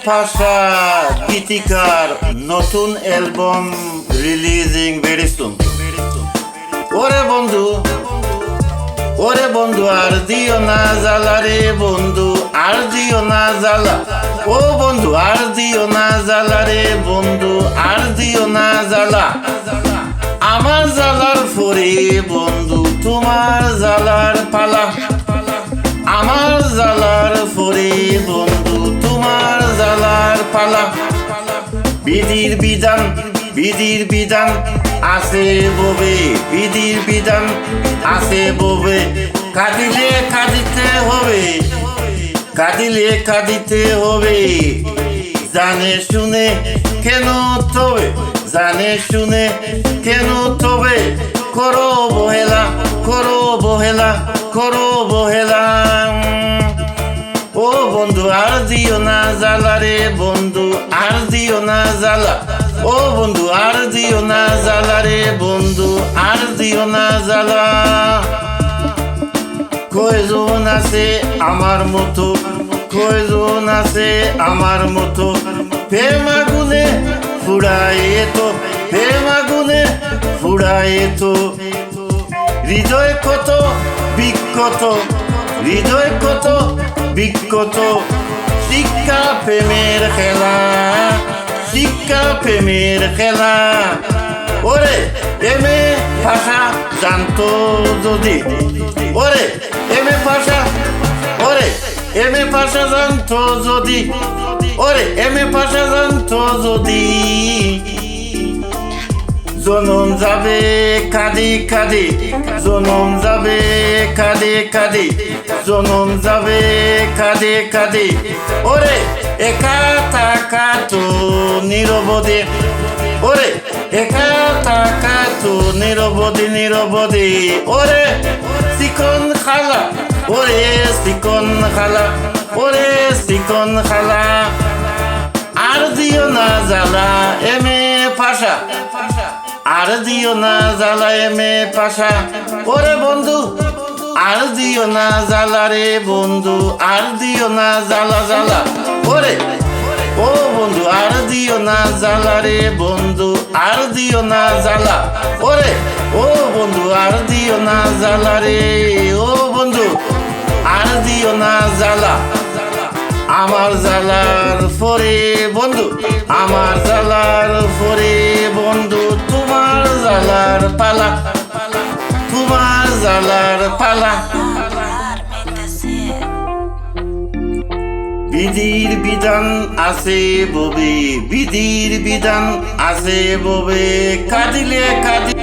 ফাঁসা গীতিকার নতুন অ্যালবাম রিলিজিং ভেরি সুন। ওরে বন্ধু আর দিও না জ্বালা রে বন্ধু, আর দিও না জ্বালা। ও বন্ধু আর দিও না জ্বালা রে বন্ধু, আর দিও না জ্বালা। আমার জ্বালার ফরে বন্ধু তোমার জ্বালার পালা। আমার জ্বালার ফরে বন্ধু তোমার জ্বালার পালা। বিধির বিধান আছে ববে, বিধির বিধান আছে ববে। কাঁদিলে কাঁদিতে হবে, কাঁদিলে কাঁদিতে হবে। জানে শুনে কেন তবে, জানে শুনে কেন তবে। করো বহেলা, করো বহেলা, করো বহেলা। ও বন্ধু আর দিও না জ্বালা রে বন্ধু, আর দিও না জ্বালা। ও বন্ধু আর দিও না জ্বালা রে বন্ধু, আর দিও না জ্বালা। কয়জন আছে আমার মতো, কয়জন আছে আমার মতো। প্রেম আগুনে ফুড়ায় তো, প্রেম আগুনে ফুড়ায় তো। হৃদয় কত বিক্ষত, হৃদয় কত বিক্ষত। শিক্ষা প্রেমের খেলা, শিক্ষা প্রেমের খেলা। ওরে এমে ভাষা জানতো যদি, ওরে এমে ভাষা, ওরে এমে ভাষা জানতো যদি, ওরে এমে ভাষা জানতো যদি। জনম যাবে কাঁদি কাঁদি, জনম যাবে কাঁদি কাঁদি, জনম যাবে কাঁদি কাঁদি। ওরে একা থাকা তো নিরবধি, ওরে একা থাকা তো নিরবধি নিরবধি। ওরে চিকন খালা, ওরে চিকন খালা, ওরে চিকন খালা। আর দিও না জ্বালা এমে ফাঁসা, আর দিও না জ্বালা এমে পাশা। ওরে বন্ধু আর দিও না জ্বালা রে বন্ধু, আর দিও না জ্বালা জ্বালা। ওরে ও বন্ধু আর দিও না জ্বালা রে বন্ধু, আর দিও না জ্বালা। ওরে ও বন্ধু আর দিও না জ্বালা রে, ও বন্ধু আর দিও না জ্বালা। আমার জ্বালার ফরে বন্ধু, আমার জ্বালার ফরে বন্ধু তোমার জ্বালার পালা, তোমার জ্বালার পালা। বিধির বিধান আছে ববে, বিধির বিধান আছে ববে। কাঁদিলে কাঁদি